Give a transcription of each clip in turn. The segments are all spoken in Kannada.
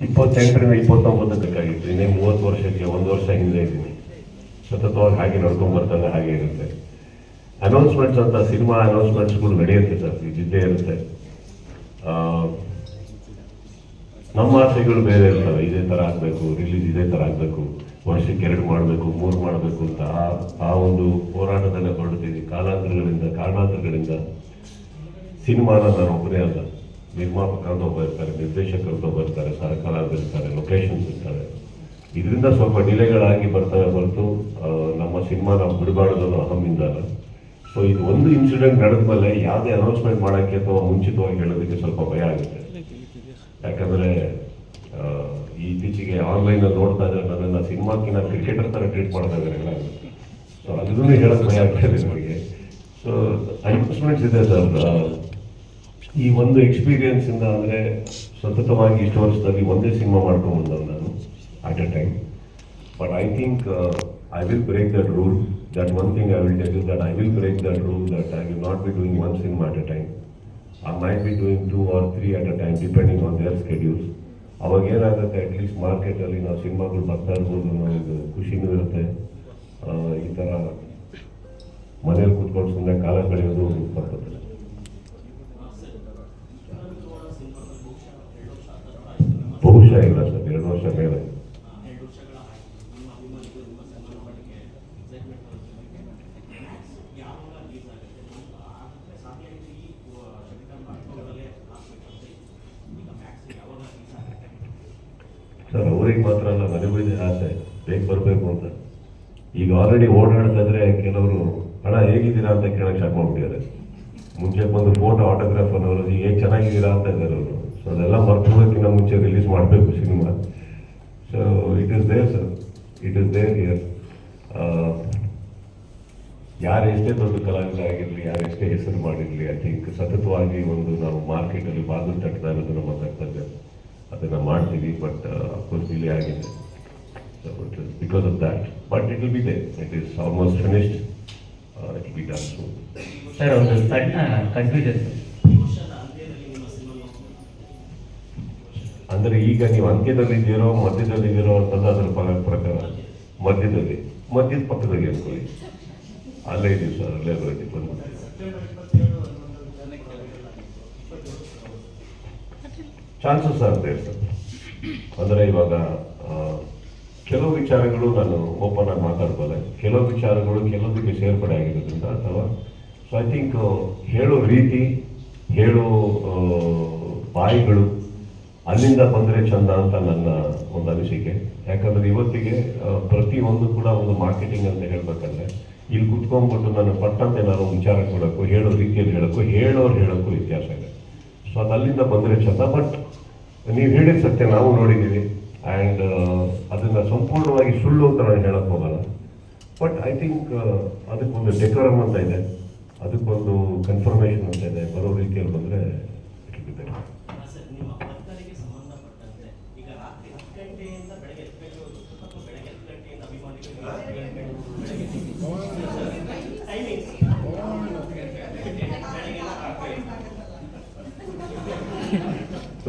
28ರಿಂದ 29 ಬೇಕಾಗಿತ್ತು. ಇನ್ನೇ 30 ವರ್ಷಕ್ಕೆ 1 ವರ್ಷ ಹಿಂದೆ ಇದ್ದೀನಿ. ಸತತವಾಗಿ ಹಾಗೆ ನಡ್ಕೊಂಡು ಬರ್ತಾನೆ ಹಾಗೆ ಇರುತ್ತೆ. ಅನೌನ್ಸ್ಮೆಂಟ್ಸ್ ಅಂತ ಸಿನಿಮಾ ಅನೌನ್ಸ್ಮೆಂಟ್ಸ್ಗಳು ನಡೆಯುತ್ತೆ ಸರ್, ಇದ್ದೇ ಇರುತ್ತೆ. ನಮ್ಮ ಆಸೆಗಳು ಬೇರೆ ಇರ್ತವೆ. ಇದೇ ಥರ ಆಗಬೇಕು, ರಿಲೀಸ್ ಇದೇ ಥರ ಆಗಬೇಕು, ವರ್ಷಕ್ಕೆ 2 ಮಾಡಬೇಕು 3 ಮಾಡಬೇಕು ಅಂತ ಆ ಒಂದು ಹೋರಾಟದಲ್ಲೇ ಹೊರಡ್ತೀವಿ. ಕಾರಣಾಂತರಗಳಿಂದ ಸಿನಿಮಾನ ನಾನು ಒಬ್ಬನೇ ಅಲ್ಲ, ನಿರ್ಮಾಪಕರಂತ ಒಬ್ಬ ಇರ್ತಾರೆ, ನಿರ್ದೇಶಕರಂತ ಒಬ್ಬ ಇರ್ತಾರೆ, ಕಲಾವಿದರಿರ್ತಾರೆ, ಲೊಕೇಶನ್ಸ್ ಇರ್ತಾರೆ. ಇದರಿಂದ ಸ್ವಲ್ಪ ಡಿಲೇಗಳಾಗಿ ಬರ್ತವೆ ಹೊರತು ನಮ್ಮ ಸಿನಿಮಾ ನಾವು ಬಿಡಬಾರ್ದು ಅಹಮಿಂದ ಅಲ್ಲ. ಸೊ ಇದು ಒಂದು ಇನ್ಸಿಡೆಂಟ್ ನಡೆದ ಮೇಲೆ ಯಾವುದೇ ಅನೌನ್ಸ್ಮೆಂಟ್ ಮಾಡೋಕ್ಕೆ ಅಥವಾ ಮುಂಚಿತವಾಗಿ ಹೇಳೋದಕ್ಕೆ ಸ್ವಲ್ಪ ಭಯ ಆಗುತ್ತೆ. ಯಾಕಂದರೆ ಇತ್ತೀಚೆಗೆ ಆನ್ಲೈನಲ್ಲಿ ನೋಡ್ತಾ ಇದ್ರೆ ನನ್ನನ್ನು ಸಿನಿಮಾಕ್ಕಿಂತ ಕ್ರಿಕೆಟರ್ ಥರ ಟ್ರೀಟ್ ಮಾಡ್ತಾ ಇದ್ದಾರೆ ಎಲ್ಲ. ಸೊ ಅದನ್ನು ಹೇಳೋಕ್ಕೆ ಭಯ ಆಗ್ತಾ ಇದೆ ನನಗೆ. ಸೊ ಅನೌನ್ಸ್ಮೆಂಟ್ಸ್ ಇದೆ ಸರ್. ಈ ಒಂದು ಎಕ್ಸ್ಪೀರಿಯನ್ಸಿಂದ ಅಂದರೆ ಸತತವಾಗಿ ಇಷ್ಟು ವರ್ಷದಲ್ಲಿ ಒಂದೇ ಸಿನಿಮಾ ಮಾಡ್ಕೊಂಡ್ಬಂದವು ನಾನು at a time. But I think I will break that rule. That one thing I will tell you, that I will break that rule, that I will not be doing one cinema at a time. I might be doing 2 or 3 at a time depending on their schedules. ಅವಾಗ ಏನಾಗುತ್ತೆ, ಅಟ್ಲೀಸ್ಟ್ ಮಾರ್ಕೆಟಲ್ಲಿ ನಾವು ಸಿನಿಮಾಗಳು ಬರ್ತಾ ಇರ್ಬೋದು, ನಮಗೆ ಖುಷಿನೂ ಇರುತ್ತೆ. ಈ ಥರ ಮನೇಲಿ ಕೂತ್ಕೊಂಡು ಸುಮ್ಮನೆ ಕಾಲ ಕಳೆಯೋದು ಬರ್ತದೆ. ಬಹುಶಃ ಇಲ್ಲ ಸರ್, 2 ವರ್ಷ ಮೇಲೆ. ಸರ್ ಅವ್ರಿಗೆ ಮಾತ್ರ ಅಲ್ಲ, ನನಗೂ ಇದೆ ಆಸೆ ಬೇಗ ಬರಬೇಕು ಅಂತ. ಈಗ ಆಲ್ರೆಡಿ ಓಡಾಡ್ತಾ ಇದ್ರೆ ಕೆಲವರು ಹಣ ಹೇಗಿದ್ದೀರಾ ಅಂತ ಕೇಳಕ್ಕೆ ಸ್ಟಾರ್ಟ್ ಮಾಡ್ಬಿಟ್ಟಿದ್ದಾರೆ. ಮುಂಚೆ ಬಂದು ಫೋಟೋ ಆಟೋಗ್ರಾಫ್ ಅನ್ನೋರು ಈಗ ಹೇಗೆ ಚೆನ್ನಾಗಿದ್ದೀರಾ ಅಂತ ಇದ್ದಾರೆ ಅವರು. ಸೊ ಅದೆಲ್ಲ ಮರ್ತೋದಕ್ಕಿಂತ ಮುಂಚೆ ರಿಲೀಸ್ ಮಾಡಬೇಕು ಸಿನಿಮಾ. So it is there sir, it is there here. ಯಾರು ಎಷ್ಟೇ ದೊಡ್ಡ ಕಲಾವಿದ ಆಗಿರಲಿ, ಯಾರು ಎಷ್ಟೇ ಹೆಸರು ಮಾಡಿರಲಿ, ಐ ಥಿಂಕ್ ಸತತವಾಗಿ ಒಂದು ನಾವು ಮಾರ್ಕೆಟಲ್ಲಿ ಬಾಗಿಲು ತಟ್ತಾ ಇರೋದು ನಮ್ಮ ಕರ್ತವ್ಯ. ಅದನ್ನು ಮಾಡ್ತೀವಿ. ಬಟ್ ಅಫ್ಕೋರ್ಸ್ ಡಿಲೇ ಆಗಿದೆ. So it is because of that. But it will be there. It is almost finished. It will be done soon. Sir ಒಂದು ಸಣ್ಣ ಕನ್ಫ್ಯೂಷನ್. ಅಂದರೆ ಈಗ ನೀವು ಅಂತ್ಯದಲ್ಲಿದ್ದೀರೋ ಮಧ್ಯದಲ್ಲಿದ್ದೀರೋ ಅಂತಂದ್ರೆ ಅದರ ಪ್ರಕಾರ ಮಧ್ಯದ ಪಕ್ಕದಲ್ಲಿ ಅನ್ಕೊಳ್ಳಿ. ಅಲ್ಲೇ ಇದೀವಿ ಸರ್, ಅಲ್ಲೇ ಬರ್ತೀವಿ ಬಂದು. ಚಾನ್ಸಸ್ ಆಗ್ತದೆ ಸರ್. ಅಂದರೆ ಇವಾಗ ಕೆಲವು ವಿಚಾರಗಳು ನಾನು ಓಪನ್ ಆಗಿ ಮಾತಾಡ್ಬೋದೆ, ಕೆಲವು ವಿಚಾರಗಳು ಕೆಲವೊಂದಿಗೆ ಸೇರ್ಪಡೆ ಆಗಿರೋದ್ರಿಂದ ಅಥವಾ ಸೊ ಐ ಥಿಂಕ್ ಹೇಳೋ ರೀತಿ, ಹೇಳೋ ಬಾಯಿಗಳು ಅಲ್ಲಿಂದ ಬಂದರೆ ಚಂದ ಅಂತ ನನ್ನ ಒಂದು ಅನಿಸಿಕೆ. ಯಾಕಂದರೆ ಇವತ್ತಿಗೆ ಪ್ರತಿಯೊಂದು ಕೂಡ ಒಂದು ಮಾರ್ಕೆಟಿಂಗ್ ಅಂತ ಹೇಳ್ಬೇಕಂದ್ರೆ ಇಲ್ಲಿ ಕುತ್ಕೊಂಡ್ಬಿಟ್ಟು ನಾನು ಪಟ್ಟಂತೆ ನಾನು ವಿಚಾರ ಕೊಡೋಕ್ಕೂ, ಹೇಳೋ ರೀತಿಯಲ್ಲಿ ಹೇಳೋಕ್ಕೂ, ಹೇಳೋಕ್ಕೂ ವ್ಯತ್ಯಾಸ ಇದೆ. ಸೊ ಅದು ಅಲ್ಲಿಂದ ಬಂದರೆ ಚಂದ. ಬಟ್ ನೀವು ಹೇಳಿದ ಸತ್ಯ ನಾವು ನೋಡಿದ್ದೀವಿ. ಆ್ಯಂಡ್ ಅದನ್ನು ಸಂಪೂರ್ಣವಾಗಿ ಸುಳ್ಳು ಅಂತ ನಾನು ಹೇಳಕ್ಕೆ ಹೋಗಲ್ಲ. ಬಟ್ ಐ ಥಿಂಕ್ ಅದಕ್ಕೊಂದು ಡೆಕೋರಮ್ ಅಂತ ಇದೆ, ಅದಕ್ಕೊಂದು ಕನ್ಫರ್ಮೇಷನ್ ಅಂತ ಇದೆ. ಬರೋ ರೀತಿಯಲ್ಲಿ ಬಂದರೆ ಇಟ್ಟಿದ್ದಾರೆ.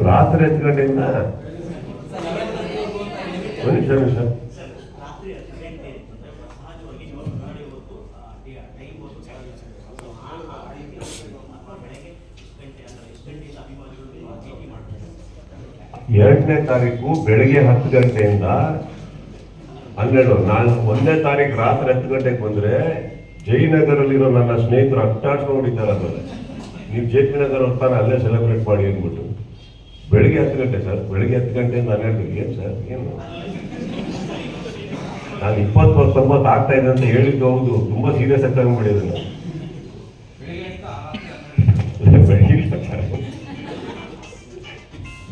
ರಾತ್ರಿ 10 ಗಂಟೆಯಿಂದ ಒಂದು ನಿಮಿಷ ಎರಡನೇ ತಾರೀಕು ಬೆಳಗ್ಗೆ 10 ಗಂಟೆಯಿಂದ 12. ನಾನು 1ನೇ ತಾರೀಕು ರಾತ್ರಿ 10 ಗಂಟೆಗೆ ಬಂದರೆ ಜಯನಗರಲ್ಲಿರೋ ನನ್ನ ಸ್ನೇಹಿತರು ಅಟ್ಟಾಡ್ಸ್ಕೊಂಡಿದ್ದಾರೆ. ಅದರಲ್ಲಿ ನೀವು ಜೆ.ಪಿ. ನಗರ ಹೊರ್ತಾನೆ ಅಲ್ಲೇ ಸೆಲೆಬ್ರೇಟ್ ಮಾಡಿ ಅಂದ್ಬಿಟ್ಟು ಬೆಳಿಗ್ಗೆ 10 ಗಂಟೆ ಸರ್. ಬೆಳಿಗ್ಗೆ 10 ಗಂಟೆಯಿಂದ 12 ಏನು ಸರ್, ಏನು ನಾನು 20-19 ಆಗ್ತಾ ಇದೆ ಅಂತ ಹೇಳಿದ್ದು ಹೌದು. ತುಂಬ ಸೀರಿಯಸ್ ಆಗಿ ತಗೊಂಡ್ಬಿಟ್ಟಿದೆ ನಾನು.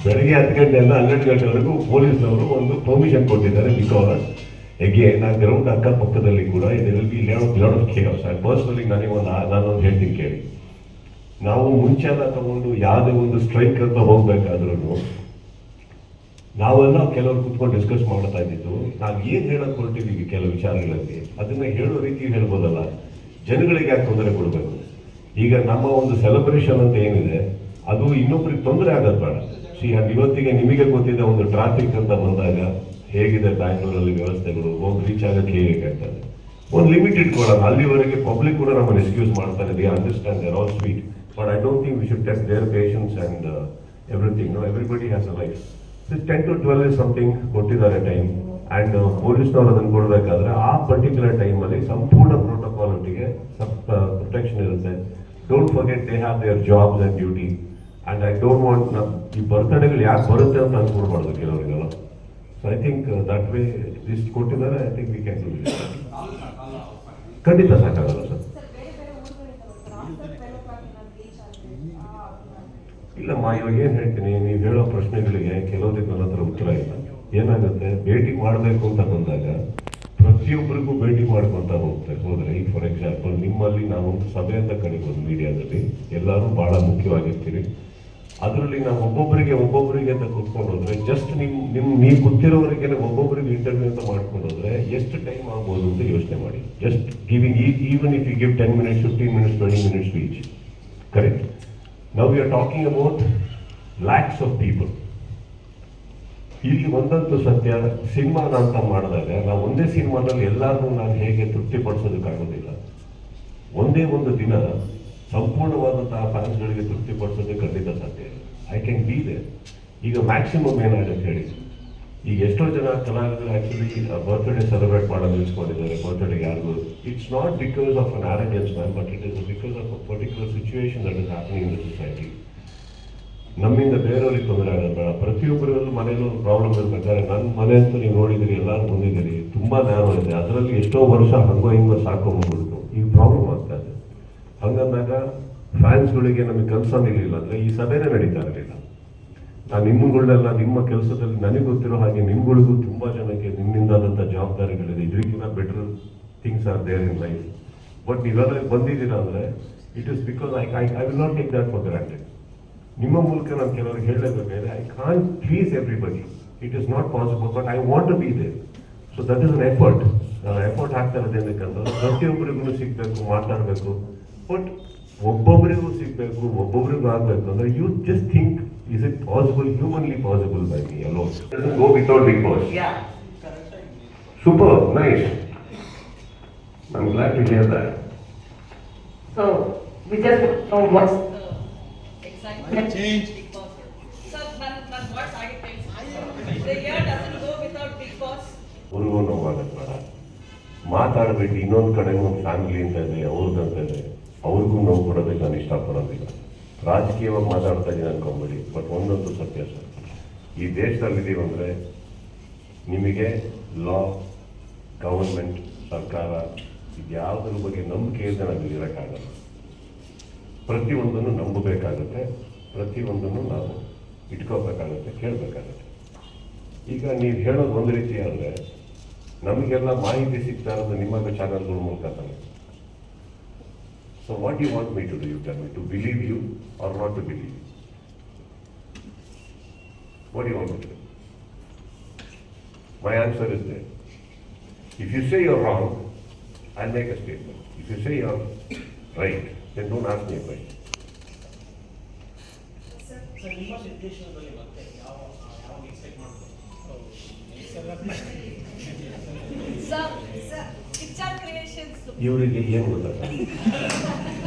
ಬೆಳಗ್ಗೆ 10 ಗಂಟೆಯಿಂದ 12 ಗಂಟೆವರೆಗೂ ಪೊಲೀಸ್ನವರು ಒಂದು ಪರ್ಮಿಷನ್ ಕೊಟ್ಟಿದ್ದಾರೆ. ಬಿಕಾಸ್ ಎಗೇನ್ ಆ ಗ್ರೌಂಡ್ ಅಕ್ಕಪಕ್ಕದಲ್ಲಿ ಕೂಡ ಇದು will be lot of case. Personally ನಾನೊಂದು ಹೇಳ್ತೀನಿ ಕೇಳಿ. ನಾವು ಮುಂಚೆ ಎಲ್ಲ ತಗೊಂಡು ಯಾವುದೇ ಒಂದು ಸ್ಟ್ರೈಕ್ ಅಂತ ಹೋಗ್ಬೇಕಾದ್ರೂ ನಾವೆಲ್ಲ ಕೆಲವರು ಕುತ್ಕೊಂಡು ಡಿಸ್ಕಸ್ ಮಾಡ್ತಾ ಇದ್ದಿದ್ದು, ನಾವು ಏನು ಹೇಳಕ್ ಹೊರಟಿದ್ದೀವಿ ಕೆಲವು ವಿಚಾರಗಳಲ್ಲಿ ಅದನ್ನ ಹೇಳೋ ರೀತಿ ಹೇಳ್ಬೋದಲ್ಲ, ಜನಗಳಿಗೆ ಯಾಕೆ ತೊಂದರೆ ಕೊಡಬೇಕು. ಈಗ ನಮ್ಮ ಒಂದು ಸೆಲೆಬ್ರೇಷನ್ ಅಂತ ಏನಿದೆ ಅದು ಇನ್ನೊಬ್ಬರಿಗೆ ತೊಂದರೆ ಆಗೋದು ಬೇಡ. and ಇವತ್ತಿಗೆ ನಿಮಗೆ ಗೊತ್ತಿದೆ ಒಂದು ಟ್ರಾಫಿಕ್ ಅಂತ ಬಂದಾಗ ಹೇಗಿದೆ ಬ್ಯಾಂಗ್ಳೂರಲ್ಲಿ ವ್ಯವಸ್ಥೆಗಳು, ಹೋಗಿ ರೀಚ್ ಆಗಕ್ಕೆ ಹೇಗೆ ಆಗ್ತದೆ. ಒಂದು ಲಿಮಿಟ್ ಇಟ್ಕೊಳ್ಳೋಣ, ಅಲ್ಲಿವರೆಗೆ ಪಬ್ಲಿಕ್ ಕೂಡ ನಮ್ಮನ್ನು ಎಕ್ಸ್ಕ್ಯೂಸ್ ಮಾಡ್ತಾರೆ. They understand, there all sweet, but I don't think we should test their patience and everything. No, everybody has a life. 10 to 12 is something ಕೊಟ್ಟಿದ್ದಾರೆ ಟೈಮ್, ಅಂಡ್ ಪೊಲೀಸ್ನವ್ರು ಅದನ್ನು ಕೊಡಬೇಕಾದ್ರೆ ಆ ಪರ್ಟಿಕ್ಯುಲರ್ ಟೈಮಲ್ಲಿ ಸಂಪೂರ್ಣ ಪ್ರೋಟೋಕಾಲ್ ಒಟ್ಟಿಗೆ ಪ್ರೊಟೆಕ್ಷನ್ ಇರುತ್ತೆ. Don't forget they have their jobs and duty. And I don't want ಈ ಬರ್ತ್ಡೇಗಳು ಯಾಕೆ ಬರುತ್ತೆ ಅಂತ ಅನ್ಕೊಡ್ಬಾರ್ದು ಕೆಲವರಿಗೆಲ್ಲ. So I think that way ಇಷ್ಟು ಕೊಟ್ಟಿದ್ದಾರೆ. I think we can do it. ಖಂಡಿತ ಸಾಕಾಗಲ್ಲ ಸರ್. ಇಲ್ಲಮ್ಮ, ಇವಾಗ ಏನು ಹೇಳ್ತೀನಿ, ನೀವು ಹೇಳೋ ಪ್ರಶ್ನೆಗಳಿಗೆ ಕೆಲವೊಂದಕ್ಕೆ ನನ್ನ ಹತ್ರ ಉತ್ತರ ಇಲ್ಲ. ಏನಾಗುತ್ತೆ, ಭೇಟಿ ಮಾಡಬೇಕು ಅಂತ ಬಂದಾಗ ಪ್ರತಿಯೊಬ್ಬರಿಗೂ ಭೇಟಿ ಮಾಡ್ಕೊತ ಹೋದ್ರೆ, ಈಗ ಫಾರ್ ಎಕ್ಸಾಂಪಲ್ ನಿಮ್ಮಲ್ಲಿ ನಾವು ಒಂದು ಸಭೆ ಅಂತ ಕರಿಬೋದು ಮೀಡಿಯಾದಲ್ಲಿ, ಎಲ್ಲರೂ ಬಹಳ ಮುಖ್ಯವಾಗಿರ್ತೀರಿ. ಅದರಲ್ಲಿ ನಾವು ಒಬ್ಬೊಬ್ಬರಿಗೆ ಅಂತ ಕೂತ್ಕೊಂಡು ಹೋದ್ರೆ, ಜಸ್ಟ್ ನೀವು ಗೊತ್ತಿರೋವರಿಗೆ ಒಬ್ಬೊಬ್ಬರಿಗೆ ಇಂಟರ್ವ್ಯೂ ಅಂತ ಮಾಡ್ಕೊಂಡು ಹೋದ್ರೆ ಎಷ್ಟು ಟೈಮ್ ಆಗ್ಬೋದು ಅಂತ ಯೋಚನೆ ಮಾಡಿ. Just giving, even if you give 10 minutes, 15 minutes, 20 minutes to each. Correct. Now we are talking about lakhs of people. ಇಲ್ಲಿ ಒಂದಂತೂ ಸತ್ಯ, ಸಿನಿಮಾನ ಅಂತ ಮಾಡಿದಾಗ ನಾವು ಒಂದೇ ಸಿನಿಮಾದಲ್ಲಿ ಎಲ್ಲರೂ ನಾನು ಹೇಗೆ ತೃಪ್ತಿಪಡಿಸೋದಕ್ಕಾಗೋದಿಲ್ಲ. ಒಂದೇ ಒಂದು ದಿನ ಸಂಪೂರ್ಣವಾದಂತಹ ಫ್ಯಾನ್ಸ್ಗಳಿಗೆ ತೃಪ್ತಿಪಡಿಸೋದೇ ಖಂಡಿತ ಸಾಧ್ಯ ಇಲ್ಲ. I can be there. ಈಗ ಮ್ಯಾಕ್ಸಿಮಮ್ ಏನಾಗುತ್ತೆ ಹೇಳಿ, ಈಗ ಎಷ್ಟೋ ಜನ ಕಲಾವಿದರು ಆಕ್ಚುಲಿ ಬರ್ತ್ಡೇ ಸೆಲೆಬ್ರೇಟ್ ಮಾಡೋದು ನಿಲ್ಸ್ಕೊಂಡಿದ್ದಾರೆ. ಬರ್ತ್ಡೇ ಯಾರಿಗೂ, it's not because of an arrogance man, but it is because of a particular situation that is happening in the society. ನಮ್ಮಿಂದ ಬೇರೆಯವ್ರಿಗೆ ತೊಂದರೆ ಆಗೋದು ಬೇಡ. ಪ್ರತಿಯೊಬ್ಬರಲ್ಲೂ ಮನೇಲೂ ಒಂದು ಪ್ರಾಬ್ಲಮ್ ಇರ್ಬೇಕಾದ್ರೆ, ನನ್ನ ಮನೆ ಅಂತ ನೀವು ನೋಡಿದಿರಿ, ಎಲ್ಲರೂ ಬಂದಿದ್ದೀರಿ, ತುಂಬಾ ನ್ಯಾಯ ಇದೆ. ಅದರಲ್ಲಿ ಎಷ್ಟೋ ವರ್ಷ ಹಂಗೋ ಹಿಂಗೋ ಸಾಕೊಂಡ್ಬಿಡ್ತು, ಈಗ ಪ್ರಾಬ್ಲಮ್ ಆಗ್ತಾ ಇದೆ. ಹಂಗಂದಾಗ ಫ್ಯಾನ್ಸ್ಗಳಿಗೆ ನಮಗೆ ಕೆಲಸ ನಿಲ್ಲಿಲ್ಲ ಅಂದರೆ ಈ ಸಭೆನೇ ನಡೀತಾ ಇರಲಿಲ್ಲ. ನಾನು ನಿಮ್ಮಗಳೆಲ್ಲ ನಿಮ್ಮ ಕೆಲಸದಲ್ಲಿ ನನಗೆ ಗೊತ್ತಿರೋ ಹಾಗೆ ನಿಮ್ಗಳಿಗೂ ತುಂಬ ಜನಕ್ಕೆ ನಿಮ್ಮಿಂದಾದಂಥ ಜವಾಬ್ದಾರಿಗಳಿದೆ. ಇದಕ್ಕಿಂತ better things are there in life. But ನೀವೆಲ್ಲ ಬಂದಿದ್ದೀರಾ ಅಂದರೆ it is because I will not take that for granted. ನಿಮ್ಮ ಮೂಲಕ ನಾನು ಕೆಲವರಿಗೆ ಹೇಳಲೇಬೇಕಾದ್ರೆ, I can't please everybody, it is not possible, but I want to be there. So that is an effort. Effort ಹಾಕ್ತಾ ಇರೋದು ಏನಕ್ಕಂದ್ರೆ ಪ್ರತಿಯೊಬ್ಬರಿಗೂ ಸಿಗಬೇಕು, ಮಾತಾಡಬೇಕು. ಬಟ್ ಒಬ್ಬೊಬ್ಬರಿಗೂ ಸಿಗಬೇಕು, ಒಬ್ಬೊಬ್ಬರಿಗೂ ಆಗಬೇಕು ಅಂದರೆ you just think, is it possible, humanly possible by me alone? It doesn't go without Bigg Boss. Yeah. Super, nice. I'm glad to hear that. So we just know what's Excitement. Change. Big Boss. Sir, ನನ್ನ words ಆಗಿತ್ತು. The year doesn't go without Big Boss. ಅವ್ರಿಗೂ ನೋವಾಗತ್ತೆ ಬೇಡ. ಮಾತಾಡಬೇಕು, ಇನ್ನೊಂದು ಕಡೆ ಒಂದು ಫ್ಯಾಮಿಲಿ ಅಂತ ಇದೆ, ಅವ್ರದಂತ ಇದೆ, ಅವ್ರಿಗೂ ನೋವು ಕೊಡೋದಕ್ಕೆ ನಾನು ಇಷ್ಟಪಡೋದಿಲ್ಲ. ರಾಜಕೀಯವಾಗಿ ಮಾತಾಡ್ತಾ ಇದ್ದೀನಿ ಅನ್ಕೊಂಬೇಡಿ. ಬಟ್ ಒಂದಂತೂ ಸತ್ಯ ಸರ್, ಈ ದೇಶದಲ್ಲಿದ್ದೀವಿ ಅಂದರೆ ನಿಮಗೆ ಲಾ, ಗವರ್ಮೆಂಟ್, ಸರ್ಕಾರ ಇದ್ಯಾವುದ್ರ ಬಗ್ಗೆ ನಂಬಿಕೆ ಇಲ್ಲದೆ ನಾವು ಇರೋಕ್ಕಾಗಲ್ಲ. ಪ್ರತಿಯೊಂದನ್ನು ನಂಬಬೇಕಾಗುತ್ತೆ, ಪ್ರತಿಯೊಂದನ್ನು ನಾವು ಇಟ್ಕೋಬೇಕಾಗುತ್ತೆ, ಕೇಳಬೇಕಾಗುತ್ತೆ. ಈಗ ನೀವು ಹೇಳೋದು ಒಂದು ರೀತಿ ಆದರೆ ನಮಗೆಲ್ಲ ಮಾಹಿತಿ ಸಿಗ್ತಾ ಇರೋದು ನಿಮ್ಮ ಚಾನಲ್ಗಳ ಮೂಲಕ ತಾನೆ. So what do you want me to do? You tell me, to believe you or not to believe you? What do you want me to do? My answer is there. If you say you're wrong, I'll make a statement. If you say you're right, then don't ask me a question. Sir, ನಿಮ್ಮ ಸಿಚುವೇಶನ್ದಲ್ಲಿ ಮತ್ತೆ ಯಾವ ಎಕ್ಸ್ಪೆಕ್ಟ್ ಮಾಡ್ಬೋದು? Picture creations. ಇವರಿಗೆ ಏನು ಗೊತ್ತಲ್ಲ,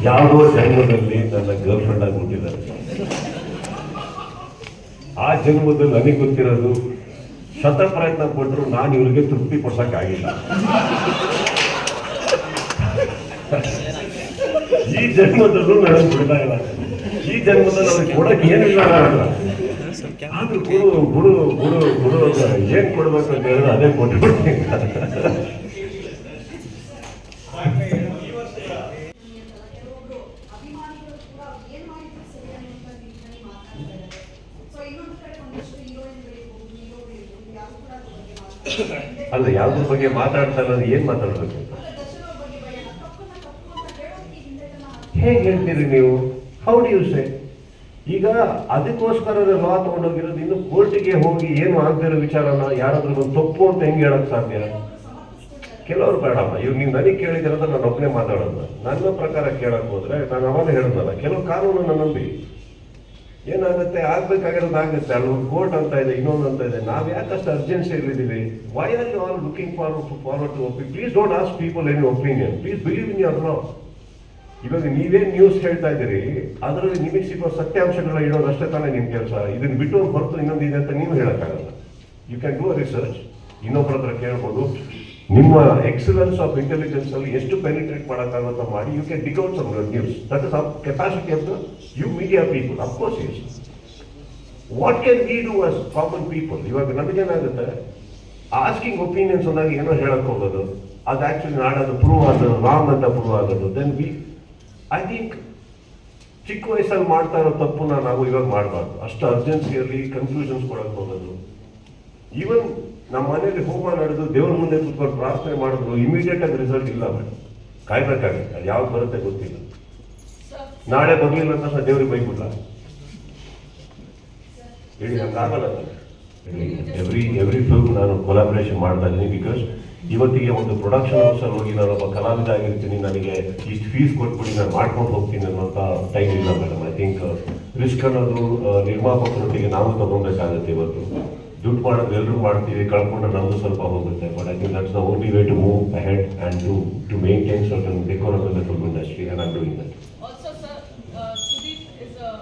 ಯಾವುದೋ ಜನ್ಮದಲ್ಲಿ ನನ್ನ ಗರ್ಲ್ ಫ್ರೆಂಡ್ ಆಗಿ ಹುಟ್ಟಿದ್ದಾರೆ. ಆ ಜನ್ಮದಲ್ಲಿ ನನಗೆ ಗೊತ್ತಿರೋದು, ಶತ ಪ್ರಯತ್ನ ಪಟ್ಟರು ನಾನು ಇವ್ರಿಗೆ ತೃಪ್ತಿ ಪಡ್ಸಕ್ಕಾಗಿಲ್ಲ. ಈ ಜನ್ಮದಲ್ಲೂ ನನಗೆ ಬಿಡ್ತಾ ಇಲ್ಲ. ಈ ಜನ್ಮದಲ್ಲಿ ನನಗೆ ಕೊಡಕ್ಕೆ ಏನಿಲ್ಲ ಅಂತ. ಆದ್ರೂ ಗುರು ಏನ್ ಕೊಡ್ಬೇಕು ಅಂತ ಹೇಳಿದ್ರೆ ಅದೇ ಕೊಟ್ಬಿಡ್ತೀನಿ. ಅಲ್ಲ, ಯಾವ್ದ್ರ ಬಗ್ಗೆ ಮಾತಾಡ್ತಾ ಇರೋದು, ಏನ್ ಮಾತಾಡ್ಬೇಕು ಅಂತ ಹೇಗೆ ಹೇಳ್ತೀರಿ ನೀವು? How do you say? ಈಗ ಅದಕ್ಕೋಸ್ಕರ ಲಾ ತಗೊಂಡೋಗಿರೋದು. ಇನ್ನು ಕೋರ್ಟಿಗೆ ಹೋಗಿ ಏನು ಆಗದಿರೋ ವಿಚಾರನ ಯಾರಾದ್ರೂ ಒಂದು ತಪ್ಪು ಅಂತ ಹೆಂಗೆ ಹೇಳಕ್ ಸಾಧ್ಯ? ಕೆಲವರು ಬೇಡಮ್ಮ, ಇವ್ರು ನೀವು ನನಗೆ ಕೇಳಿದಿರೋದ ನಾನು ಒಬ್ಬನೇ ಮಾತಾಡೋದು. ನನ್ನ ಪ್ರಕಾರ ಕೇಳಕ್ ಹೋದ್ರೆ ನಾನು ಅವಾಗ ಹೇಳಿದ್ನಲ್ಲ, ಕೆಲವು ಕಾನೂನನ್ನ ನಂಬಿ ಏನಾಗುತ್ತೆ, ಆಗ್ಬೇಕಾಗಿರೋದು ಆಗುತ್ತೆ. ಅಲ್ಲಿ ಒಂದು ಕೋರ್ಟ್ ಅಂತ ಇದೆ, ಇನ್ನೊಂದು ಅಂತ ಇದೆ. ನಾವು ಯಾಕಷ್ಟು ಅರ್ಜೆನ್ಸಿ ಇಲ್ಲಿದ್ದೀವಿ? Why are you all looking forward to opinion? Please don't ask people any opinion. Please believe in your law. ಇವಾಗ ನೀವೇನು ನ್ಯೂಸ್ ಹೇಳ್ತಾ ಇದ್ದೀರಿ, ಅದರಲ್ಲಿ ನಿಮಗೆ ಸಿಗೋ ಸತ್ಯಾಂಶಗಳ ಇಡೋದು ಅಷ್ಟೇ ತಾನೇ ನಿಮ್ಮ ಕೆಲಸ. ಇದನ್ನ ಬಿಟ್ಟು ಹೊರತು ಇನ್ನೊಂದು ಇದೆ ಅಂತ ನೀವು ಹೇಳೋಕ್ಕಾಗಲ್ಲ. ಯು ಕ್ಯಾನ್ ಡೂ ರಿಸರ್ಚ್, ಇನ್ನೊಬ್ಬರ ಹತ್ರ ಕೇಳ್ಬೋದು. ನಿಮ್ಮ ಎಕ್ಸಲೆನ್ಸ್ ಆಫ್ ಇಂಟೆಲಿಜೆನ್ಸ್ ಅಲ್ಲಿ ಎಷ್ಟು ಪೆನಿಟ್ರೇಟ್ ಮಾಡೋಕ್ಕಾಗುತ್ತೋ ಮಾಡಿ. You can dig out some news. That is of capacity of the you media people. Of course is. What can we do as common people? ಇವಾಗ ನಮಗೇನಾಗುತ್ತೆ, ಆಸ್ಕಿಂಗ್ ಒಪಿನಿಯನ್ಸ್ ಅಂದಾಗ ಏನೋ ಹೇಳಕ್ ಹೋಗೋದು, ಅದು ಆಕ್ಚುಲಿ ನಾಳೆ ಅದು ಪ್ರೂವ್ ಆಗೋದು, ರಾಂಗ್ ಅಂತ ಪ್ರೂವ್ ಆಗೋದು. ದೆನ್ ವಿ ಐ ಥಿಂಕ್ ಚಿಕ್ಕ ವಯಸ್ಸಲ್ಲಿ ಮಾಡ್ತಾ ಇರೋ ತಪ್ಪುನ ನಾವು ಇವಾಗ ಮಾಡಬಾರ್ದು. ಅಷ್ಟು ಅರ್ಜೆನ್ಸಿಯಲ್ಲಿ ಕನ್ಫ್ಯೂಷನ್ಸ್ ಕೊಡಕ್ಕೆ ಹೋಗೋದು. ಈವನ್ ನಮ್ಮ ಮನೆಯಲ್ಲಿ ಹೋಮ ನಡೆದು ದೇವ್ರ ಮುಂದೆ ಕೂತ್ಕೊಂಡು ಪ್ರಾರ್ಥನೆ ಮಾಡಿದ್ರು ಇಮಿಡಿಯೇಟ್ ಆಗಿ ರಿಸಲ್ಟ್ ಇಲ್ಲ ಮೇಡಮ್. ಕಾಯ್ಬೇಕಾಗುತ್ತೆ, ಅದು ಯಾವ್ದು ಬರುತ್ತೆ ಗೊತ್ತಿಲ್ಲ. ನಾಳೆ ಬರಲಿಲ್ಲ ಅಂತ ತಕ್ಷಣ ದೇವ್ರಿಗೆ ಬೈಬಿಡ್ಲ ಹೇಳಿ? ಹಂಗಾಗಲ್ಲ. ಎವ್ರಿ ಫಿಲ್ಮ್ ನಾನು ಕೊಲಾಬ್ರೇಷನ್ ಮಾಡ್ತಾ ಇದ್ದೀನಿ. ಬಿಕಾಸ್ ಇವತ್ತಿಗೆ ಒಂದು ಪ್ರೊಡಕ್ಷನ್ ಹೌಸಲ್ಲಿ ಹೋಗಿ ನಾನು ಒಬ್ಬ ಕಲಾವಿದ ಆಗಿರ್ತೀನಿ, ನನಗೆ ಇಷ್ಟು ಫೀಸ್ ಕೊಟ್ಬಿಡಿ ನಾನು ಮಾಡ್ಕೊಂಡು ಹೋಗ್ತೀನಿ ಅನ್ನೋಂಥ ಟೈಮ್ ಇಲ್ಲ ಮೇಡಮ್. ಐ ಥಿಂಕ್ ರಿಸ್ಕ್ ಅನ್ನೋದು ನಿರ್ಮಾಪಕರೊಟ್ಟಿಗೆ ನಾವು ತಗೊಬೇಕಾಗುತ್ತೆ. ಇವತ್ತು ದುಡ್ಡು ಮಾಡೋದು ಎಲ್ಲರೂ ಮಾಡ್ತೀವಿ, ಕಳ್ಕೊಂಡ್ರೆ ನಮ್ದು ಸ್ವಲ್ಪ ಹೋಗುತ್ತೆ. But I think that's the only way to move ahead and to maintain certain decorum in the film industry, and I am doing that. Also, sir, Sudeep is a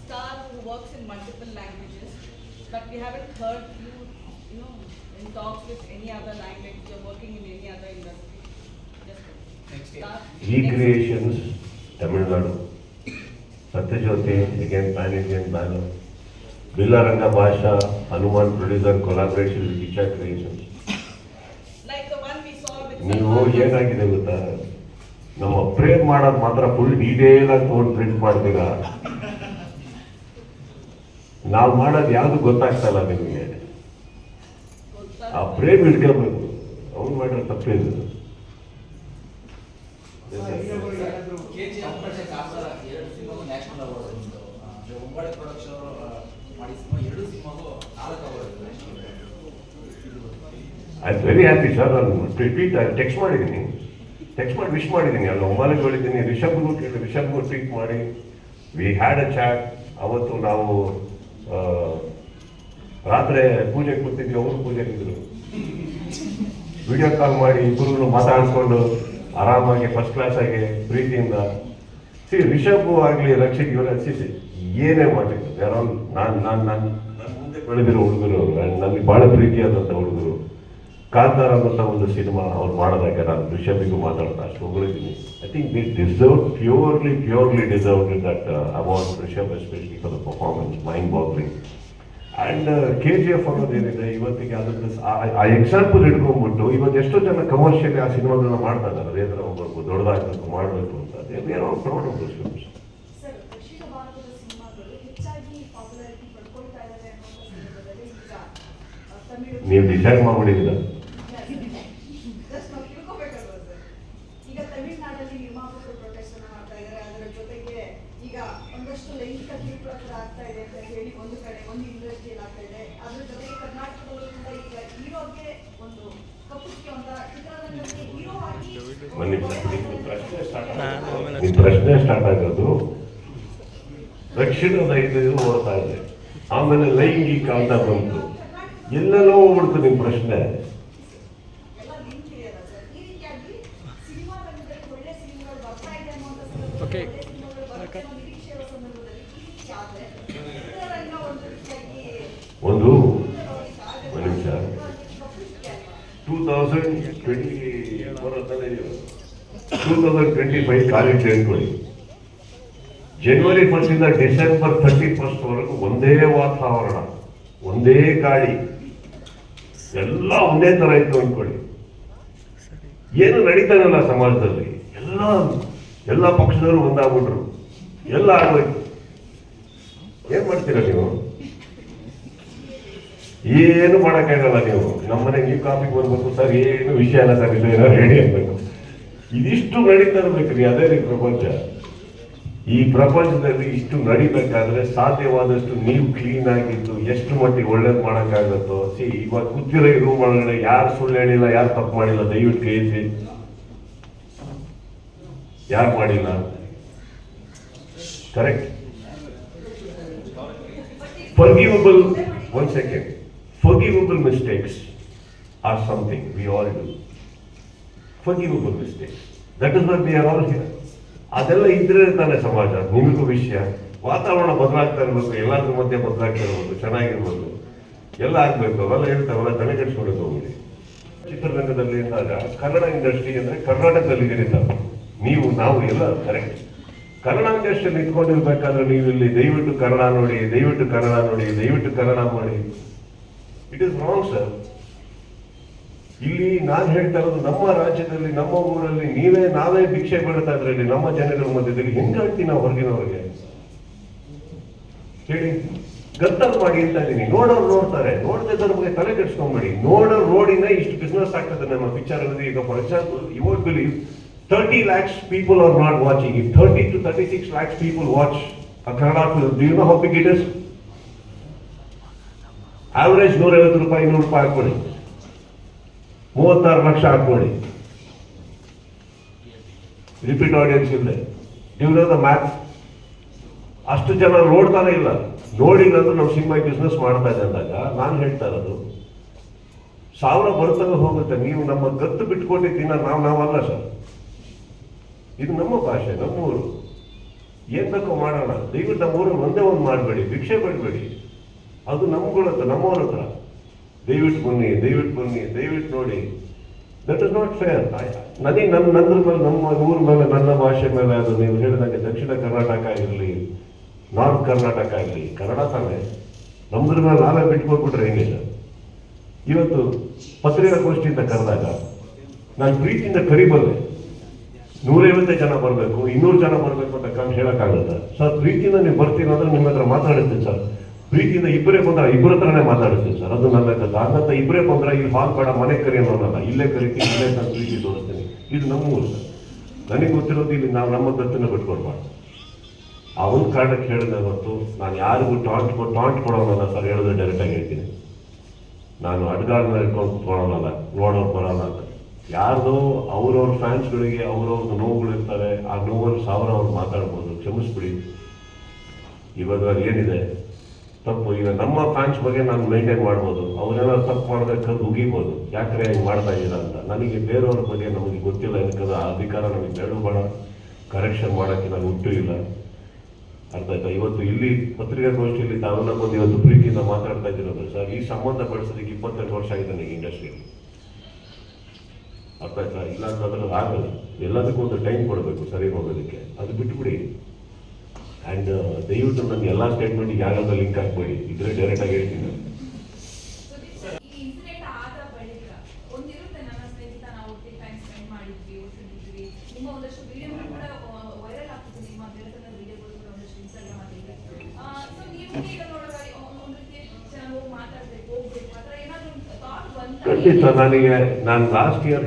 star who works in multiple languages, but we haven't heard you know, in talks with any other language. You're working in any other industry. Just Next year. start. Recreations, Tamil Nadu. Satyajyoti, again Pan Indian banner. Villaranga Bhasha, Hanuman producer, collaboration with Icha Creations. Like the one we saw with ನೀವು ಏನಾಗಿದೆ ಗೊತ್ತಾ, ನಮ್ಮ ಪ್ರೇಮ್ ಮಾಡೋದು ಮಾತ್ರ ಫುಲ್ ಡೀಟೇಲ್ ಆಗಿ ತಗೊಂಡು ಪ್ರಿಂಟ್ ಮಾಡ್ತೀರಾ. ನಾವು ಮಾಡೋದು ಯಾವುದು ಗೊತ್ತಾಗ್ತಲ್ಲ ನಿಮಗೆ. ಆ ಪ್ರೇಮ್ ಹಿಡ್ಕೋಬೇಕು. ಅವ್ನು ಮಾಡಿರೋ ತಪ್ಪೇನು? KGF ಮತ್ತೆ ಕಾಸರ ಎರಡು ಸಿನಿಮಾಗೂ ನ್ಯಾಷನಲ್ ಅವಾರ್ಡ್ ಬಂತು. ಒಂಬಳೆ ಪ್ರೊಡಕ್ಷನ್ ಅವರು ಮಾಡಿ ಸಿನಿಮಾ ಎರಡು ಸಿನಿಮಾಗೂ 4 award national award. I am very happy sir. ನಾನು ಟ್ವೀಟ್ ಟೆಕ್ಸ್ಟ್ ಮಾಡಿದ್ದೀನಿ, ವಿಶ್ ಮಾಡಿದ್ದೀನಿ. ಅಲ್ಲಿ ಒಮ್ಮಾಲಿಗೆ ಹೇಳಿದ್ದೀನಿ, ರಿಷಬ್ಗೂ ಟ್ವೀಟ್ ಮಾಡಿ ವಿ ಹ್ಯಾಡ್ ಅ ಚಾಟ್. ಅವತ್ತು ನಾವು ರಾತ್ರಿ ಪೂಜೆಗೆ ಕೂತಿದ್ವಿ, ಅವರು ಪೂಜೆಗೆ ಇದ್ರು. ವಿಡಿಯೋ ಕಾಲ್ ಮಾಡಿ ಇಬ್ಬರು ಮಾತಾಡಿಸ್ಕೊಂಡು ಆರಾಮಾಗಿ ಫಸ್ಟ್ ಕ್ಲಾಸ್ ಆಗಿ ಪ್ರೀತಿಯಿಂದ ರಿಷಬ್ ಆಗಲಿ ರಕ್ಷಿತ್ ಇವರ ಏನೇ ಮಾಡಲಿಲ್ಲ. ಯಾರೋ ನನ್ನ ಮುಂದೆ ಬೆಳೆದಿರೋ ಹುಡುಗರು ಅವರು, ನನಗೆ ಭಾಳ ಪ್ರೀತಿಯಾದಂಥ ಹುಡುಗರು. ಕಾಂತಾರ ಅನ್ನೋಂಥ ಒಂದು ಸಿನಿಮಾ ಅವ್ರು ಮಾಡೋದಾಗ ನಾನು ರಿಷಬ್ಗೂ ಮಾತಾಡ್ತಾ ಅಷ್ಟು ಹೊಗಳಿದ್ದೀನಿ. I think they deserve purely deserve that award. Rishab especially for the performance, mind boggling. And KGF ಅನ್ನೋದೇನಿದೆ ಇವತ್ತಿಗೆ ಅದನ್ನು ಆ ಎಕ್ಸಾಂಪಲ್ ಹಿಡ್ಕೊಂಡ್ಬಿಟ್ಟು ಇವತ್ತು ಎಷ್ಟೋ ಜನ ಕಮರ್ಷಿಯಲಿ ಆ ಸಿನಿಮಾಗಳನ್ನ ಮಾಡ್ತಾ ಇದ್ದಾರೆ. ಅದೇ ಥರ ಒಬ್ಬರು ದೊಡ್ಡದಾಗಬೇಕು ಮಾಡಬೇಕು ಅಂತ. ಏನೋ proud of those films. Sir, ದಕ್ಷಿಣ ಭಾರತದ ಸಿನಿಮಾಗಳು ಹೆಚ್ಚಾಗಿ ಪಾಪ್ಯುಲಾರಿಟಿ ಪಡ್ಕೊಳ್ತಾ ಇದ್ದಾರೆ ಅನ್ನೋ ಸಂದರ್ಭದಲ್ಲಿ ಈಗ ತಮಿಳು ನೀವು ಡಿಸೈಡ್ ಮಾಡ್ಬಿಟ್ಟಿದ್ದೀರ? ಜಸ್ಟ್ ನಾವು ತಿಳ್ಕೊಬೇಕಲ್ವ ಸರ್? ಈಗ ತಮಿಳ್ನಾಡಲ್ಲಿ ನಿರ್ಮಾಪಕರು ಪ್ರೊಟೆಸ್ಟ್ ಅನ್ನು ಮಾಡ್ತಾ ಇದ್ದಾರೆ. ಅದರ ಜೊತೆಗೆ ಈಗ ಒಂದಷ್ಟು ಲೈಂಗಿಕ ಕಿರುಕುಳ ಕೂಡ ಆಗ್ತಾ ಇದೆ ಅಂತ ಹೇಳಿ ಒಂದು ಕಡೆ ಒಂದು ಇಂಡಸ್ಟ್ರಿಯಲ್ಲಿ ಆಗ್ತಾ ಇದೆ. ಅದ್ರ ಜೊತೆಗೆ ಕರ್ನಾಟಕದಲ್ಲೂ ಕೂಡ ಈಗ ಹೀರೋಗೆ ಒಂದು ಕಪ್ಪುಗೆ ಒಂದು ಚಿತ್ರರಂಗಕ್ಕೆ ಹೀರೋ ಆಗಿ ನಿಮ್ಮ ಪ್ರಶ್ನೆ ಸ್ಟಾರ್ಟ್ ಆಗೋದು ದಕ್ಷಿಣದ ಇದು ಓಡ್ತಾ ಇದೆ, ಆಮೇಲೆ ಲೈಂಗಿಕ ಅಂತ ಬಂತು, ಎಲ್ಲೆಲ್ಲೋ ಹೋಗ್ಬಿಡ್ತು ನಿಮ್ಮ ಪ್ರಶ್ನೆ. ಎಲ್ಲ ಲಿಂಕ್ ಇದೆಯಲ್ಲ ಸರ್? ಈ ರೀತಿಯಾಗಿ ಸಿನಿಮಾ ರಂಗದಲ್ಲಿ ಒಳ್ಳೆ ಸಿನಿಮಾಗಳು ಬರ್ತಾ ಇದೆ ಅನ್ನುವಂಥ ಸಂದರ್ಭದಲ್ಲಿ ಒಳ್ಳೆ ಸಿನಿಮಾಗಳು ಬರುತ್ತೆ ಅನ್ನೋ ನಿರೀಕ್ಷೆ ಇರೋ ಸಂದರ್ಭದಲ್ಲಿ ಈ ರೀತಿ ಆದರೆ ಚಿತ್ರರಂಗ ಒಂದು ರೀತಿಯಾಗಿ ಒಂದು ನಿಮಿಷ 2025 ಕಾಲೇಜ್ ಹೇಳ್ಕೊಳ್ಳಿ. ಜನವರಿ 1 ಇಂದ ಡಿಸೆಂಬರ್ 31 ವರೆಗೂ ಒಂದೇ ವಾತಾವರಣ, ಒಂದೇ ಗಾಳಿ, ಎಲ್ಲ ಒಂದೇ ತರ ಇತ್ತು ಅನ್ಕೊಳ್ಳಿ. ಏನು ನಡೀತಾನಲ್ಲ ಸಮಾಜದಲ್ಲಿ, ಎಲ್ಲ ಪಕ್ಷದವರು ಒಂದಾಗ್ಬಿಟ್ರು, ಎಲ್ಲ ಆಗೋಯ್ತು. ಏನ್ ಮಾಡ್ತೀರಾ ನೀವು? ಏನು ಮಾಡೋಕ್ಕಾಗಲ್ಲ. ನೀವು ನಮ್ಮನೆಗೆ ನೀವು ಕಾಫಿಗೆ ಬರ್ಬೇಕು ಸರ್, ಏನು ವಿಷಯ ಅಲ್ಲ ಸರ್, ಇದು ಏನೋ ರೆಡಿ ಆಗ್ಬೇಕು. ಇದಿಷ್ಟು ನಡೀತಾ ಇರ್ಬೇಕ್ರಿ. ಅದೇ ರೀ ಪ್ರಪಂಚ. ಈ ಪ್ರಪಂಚದಲ್ಲಿ ಇಷ್ಟು ನಡಿಬೇಕಾದ್ರೆ ಸಾಧ್ಯವಾದಷ್ಟು ನೀವು ಕ್ಲೀನ್ ಆಗಿದ್ದು ಎಷ್ಟು ಮಟ್ಟಿಗೆ ಒಳ್ಳೇದು ಮಾಡೋಕ್ಕಾಗತ್ತೋ. ಇವಾಗ ಕೂತಿರೋ ಈ ರೂಮ್ ಒಳಗಡೆ ಯಾರು ಸುಳ್ಳು ಹೇಳಿಲ್ಲ, ಯಾರು ತಪ್ಪು ಮಾಡಿಲ್ಲ, ದಯವಿಟ್ಟು ಕೈ ಎತ್ತಿ. ಯಾರು ಮಾಡಿಲ್ಲ? Correct. Forgivable, one second. Forgivable mistakes are something we all do. Forgivable mistakes. That is why we are all here. ಅದೆಲ್ಲ ಇದ್ರೆ ತಾನೇ ಸಮಾಜ. ನಿಮಗೂ ವಿಷಯ, ವಾತಾವರಣ ಬದಲಾಗ್ತಾ ಇರ್ಬೇಕು, ಎಲ್ಲಾದ್ರ ಮಧ್ಯೆ ಬದಲಾಗ್ತಾ ಇರ್ಬೋದು, ಚೆನ್ನಾಗಿರ್ಬೋದು, ಎಲ್ಲ ಆಗ್ಬೇಕು, ಅವೆಲ್ಲ ಇರ್ತಾವೆಲ್ಲ ತಲೆ ಕೆಡಿಸ್ಕೊಳ್ಳೋಕೆ ಹೋಗ್ಬಿಡಿ. ಚಿತ್ರರಂಗದಲ್ಲಿ ಅಂದಾಗ ಕನ್ನಡ ಇಂಡಸ್ಟ್ರಿ ಅಂದ್ರೆ ಕರ್ನಾಟಕದಲ್ಲಿ ಇರಿತಾವೆ, ನೀವು ನಾವು ಎಲ್ಲ ಕರೆಕ್ಟ್. ಕನ್ನಡ ಇಂಡಸ್ಟ್ರಿಯಲ್ಲಿ ನಿಂತ್ಕೊಂಡಿರ್ಬೇಕಾದ್ರೆ ನೀವು ಇಲ್ಲಿ ದಯವಿಟ್ಟು ಕನ್ನಡ ನೋಡಿ, ದಯವಿಟ್ಟು ಕನ್ನಡ ನೋಡಿ, ದಯವಿಟ್ಟು ಕನ್ನಡ ಮಾಡಿ, ಇಟ್ ಇಸ್ ರಾಂಗ್ ಸರ್. ಇಲ್ಲಿ ನಾನು ಹೇಳ್ತಾ ಇರೋದು ನಮ್ಮ ರಾಜ್ಯದಲ್ಲಿ, ನಮ್ಮ ಊರಲ್ಲಿ ನಾವೇ ಭಿಕ್ಷೆ ಬಿಡ್ತಾ ಇದ್ರೆ ಇಲ್ಲಿ ನಮ್ಮ ಜನಗಳ ಮಧ್ಯದಲ್ಲಿ ಹೆಂಗೆ ಹೇಳ್ತೀವಿ ನಾವು ಹೊರಗಿನವ್ರಿಗೆ ಹೇಳಿ? ಗತ್ತಲ್ ಮಾಡಿ ಅಂತ ಇದ್ದೀನಿ. ನೋಡೋರು ನೋಡ್ತಾರೆ, ನೋಡದೆ ಇದ್ರ ಬಗ್ಗೆ ತಲೆ ಕೆಡಿಸ್ಕೊಂಬೇಡಿ. ನೋಡೋರು ರೋಡಿನ ಇಷ್ಟು ಬಿಸ್ನೆಸ್ ಆಗ್ತದೆ ನಮ್ಮ ಪಿಕ್ಚರ್ ಅಲ್ಲಿ. ಈಗ for example, you won't believe 30 lakhs people are not watching. If 30 to 36 lakhs people watch a Kannada film, do you know how big it is? Average 150 ರೂಪಾಯಿ 200 ರೂಪಾಯಿ ಹಾಕೊಳ್ಳಿ, 36 ಲಕ್ಷ ಹಾಕೊಳ್ಳಿ, ರಿಪೀಟ್ ಆಡಿಯನ್ಸ್ ಇಲ್ಲದೆ. Due know the math? ಅಷ್ಟು ಜನ ನೋಡ್ತಾನೆ ಇಲ್ಲ. ನೋಡಿಲ್ಲ ಅಂದ್ರೆ ನಾವು ಸಿನಿಮಾ ಬಿಸ್ನೆಸ್ ಮಾಡ್ತಾ ಇದೆ ಅಂದಾಗ ನಾನು ಹೇಳ್ತಾ ಇರೋದು 1000 ಬರ್ತವೆ ಹೋಗುತ್ತೆ. ನೀವು ನಮ್ಮ ಗತ್ತು ಬಿಟ್ಕೊಟ್ಟಿದ್ದೀನ ನಾವಲ್ಲ ಸರ್. ಇದು ನಮ್ಮ ಭಾಷೆ, ನಮ್ಮೂರು, ಏನ್ ಬೇಕೋ ಮಾಡೋಣ. ದಯವಿಟ್ಟು ನಮ್ಮೂರಲ್ಲಿ ಒಂದೇ ಒಂದು ಮಾಡಬೇಡಿ, ಭಿಕ್ಷೆ ಬಿಡಬೇಡಿ. ಅದು ನಮ್ಗಳತ್ರ, ನಮ್ಮವ್ರ ಹತ್ರ. ದಯವಿಟ್ಟು ಬನ್ನಿ, ದಯವಿಟ್ಟು ಬನ್ನಿ, ದಯವಿಟ್ಟು ನೋಡಿ. That is not fair. ನನಗೆ ನಂದ್ರ ಮೇಲೆ, ನಮ್ಮ ಊರ ಮೇಲೆ, ನನ್ನ ಭಾಷೆ ಮೇಲೆ, ಅದು ನೀವು ಹೇಳಿದಂಗೆ ದಕ್ಷಿಣ ಕರ್ನಾಟಕ ಇರಲಿ, ನಾರ್ತ್ ಕರ್ನಾಟಕ ಇರಲಿ, ಕನ್ನಡ ತಾನೇ. ನಮ್ದ್ರ ಮೇಲೆ ನಾವೇ ಬಿಟ್ಕೊಟ್ಬಿಟ್ರೆ ಏನಿಲ್ಲ. ಇವತ್ತು ಪತ್ರಿಕಾಗೋಷ್ಠಿಯಿಂದ ಕರೆದಾಗ ನಾನು ಪ್ರೀತಿಯಿಂದ ಕರಿಬಲ್ಲೆ. 150 ಜನ ಬರಬೇಕು, 200 ಜನ ಬರಬೇಕು ಅಂತ ಕಂಡು ಹೇಳಕ್ಕಾಗಲ್ಲ ಸರ್. ಪ್ರೀತಿಯಿಂದ ನೀವು ಬರ್ತೀನಿ ಅಂದ್ರೆ ನಿಮ್ಮ ಹತ್ರ ಮಾತಾಡಿಸ್ತೀನಿ ಸರ್. ಪ್ರೀತಿಯಿಂದ ಇಬ್ಬರೇ ಬಂದ್ರೆ ಇಬ್ಬರ ಹತ್ರನೇ ಮಾತಾಡಿಸ್ತೀನಿ ಸರ್. ಅದು ನನ್ನ ಕಥೆ. ಹಂಗಂತ ಇಬ್ಬರೇ ಬಂದ್ರೆ ಇಲ್ಲಿ ಹಾಲ್ ಬೇಡ, ಮನೆ ಕರಿ ಅನ್ನೋನಲ್ಲ. ಇಲ್ಲೇ ಕರಿತೀನಿ, ಇಲ್ಲೇ ನಾನು ಪ್ರೀತಿ ತೋರಿಸ್ತೀನಿ. ಇದು ನಮ್ಮ ಊರು ಸರ್. ನನಗೆ ಗೊತ್ತಿರೋದು ಇಲ್ಲಿ ನಾವು ನಮ್ಮ ದತ್ತನ್ನು ಬಿಟ್ಕೊಡ್ಬಾರ್ದು. ಆ ಒಂದು ಕಾರಣಕ್ಕೆ ಹೇಳಿದೆ ಹೊತ್ತು ನಾನು ಯಾರಿಗೂ ಟಾಂಟ್ ಕೊಡೋನಲ್ಲ ಸರ್. ಹೇಳಿದ್ರೆ ಡೈರೆಕ್ಟಾಗಿ ಹೇಳ್ತೀನಿ, ನಾನು ಅಡ್ಗಾರನ್ನ ಇಟ್ಕೊಂಡು ಕುತ್ಕೊಳ್ಳೋನಲ್ಲ, ನೋಡೋರು ಬರೋಲ್ಲ ಅಂತ. ಯಾರ್ದೋ ಅವ್ರವ್ರ ಫ್ಯಾನ್ಸ್ಗಳಿಗೆ ಅವ್ರವ್ರದ್ದು ನೋವುಗಳಿರ್ತಾರೆ. ಆ ನೋವಲ್ಲಿ 1000 ಅವ್ರು ಮಾತಾಡ್ಬೋದು, ಕ್ಷಮಿಸ್ಬಿಡಿ. ಇವಾಗ ಏನಿದೆ ತಪ್ಪು, ಈಗ ನಮ್ಮ ಫ್ಯಾನ್ಸ್ ಬಗ್ಗೆ ನಾನು ಮೇಂಟೈನ್ ಮಾಡ್ಬೋದು. ಅವ್ರೇನಾದ್ರು ತಪ್ಪು ಮಾಡಬೇಕಾದ್ರೆ ಉಗಿಬೋದು, ಯಾಕ್ರೆ ಹಿಂಗೆ ಮಾಡ್ತಾ ಇದ್ದೀರಾ ಅಂತ. ನನಗೆ ಬೇರೆಯವ್ರ ಬಗ್ಗೆ ನಮಗೆ ಗೊತ್ತಿಲ್ಲ, ಯಾಕಂದ್ರೆ ಆ ಅಧಿಕಾರ ನಮಗೆ ಬೇಡ. ಕರೆಕ್ಷನ್ ಮಾಡೋಕ್ಕೆ ನಾನು ಹುಟ್ಟು ಇಲ್ಲ. ಅರ್ಥ ಆಯ್ತಾ? ಇವತ್ತು ಇಲ್ಲಿ ಪತ್ರಿಕಾಗೋಷ್ಠಿಯಲ್ಲಿ ತಾವೆಲ್ಲ ಬಂದು ಇವತ್ತು ಪ್ರೀತಿಯಿಂದ ಮಾತಾಡ್ತಾ ಇದ್ದೀರೋದು ಸರ್. ಈ ಸಂಬಂಧ ಬೆಳೆಸೋದಕ್ಕೆ 28 ವರ್ಷ ಆಗಿದೆ ನನಗೆ ಇಂಡಸ್ಟ್ರಿಯಲ್ಲಿ. ಅರ್ಥ ಆಯ್ತಾ? ಇಲ್ಲ ಅಂತಂದ್ರೆ ಆಗಲ್ಲ. ಎಲ್ಲದಕ್ಕೂ ಒಂದು ಟೈಮ್ ಕೊಡಬೇಕು ಸರಿ ಹೋಗೋದಕ್ಕೆ. ಅದು ಬಿಟ್ಬಿಡಿ. ಆ್ಯಂಡ್ ದಯವಿಟ್ಟು ನನ್ನ ಎಲ್ಲ ಸ್ಟೇಟ್ಮೆಂಟಿಗೆ ಯಾರಾದ್ರೂ ಲಿಂಕ್ ಹಾಕ್ಬೇಡಿ, ಇದ್ರೆ ಡೈರೆಕ್ಟಾಗಿ ಹೇಳ್ತೀನಿ. ಈ ಇನ್ಸಿಡೆಂಟ್ ಆದ ಬಳಿಕ ಒಂದಿರುತ್ತೆ, ನನ್ನ ಸ್ನೇಹಿತ ನಾವು ಒಟ್ಟಿಗೆ ಟೈಮ್ ಸ್ಪೆಂಡ್ ಮಾಡಿದ್ವಿ, ಒಟ್ಟಿಗಿದ್ವಿ. ನಿಮ್ಮ ಒಂದಷ್ಟು ವಿಡಿಯೋಗಳು ಕೂಡ ವೈರಲ್ ಆಗ್ತಿದೆ, ನಿಮ್ಮ ಗೆಳೆತನದ ವಿಡಿಯೋಗಳು ಕೂಡ ಒಂದಷ್ಟು ಇನ್ಸ್ಟಾಗ್ರಾಮ್ ಅಲ್ಲಿ. ಸೊ ನೀವು ಈಗ ನೋಡಿದ್ರೆ ಒಂದು ರೀತಿ ಚೆನ್ನಾಗಿ ಹೋಗಿ ಮಾತಾಡ್ಬೇಕು, ಹೋಗ್ಬೇಕು, ಆ ಥರ ಏನಾದ್ರು ಥಾಟ್ ಬಂತ? ಖಂಡಿತ. ನಾನು ಲಾಸ್ಟ್ ಇಯರ್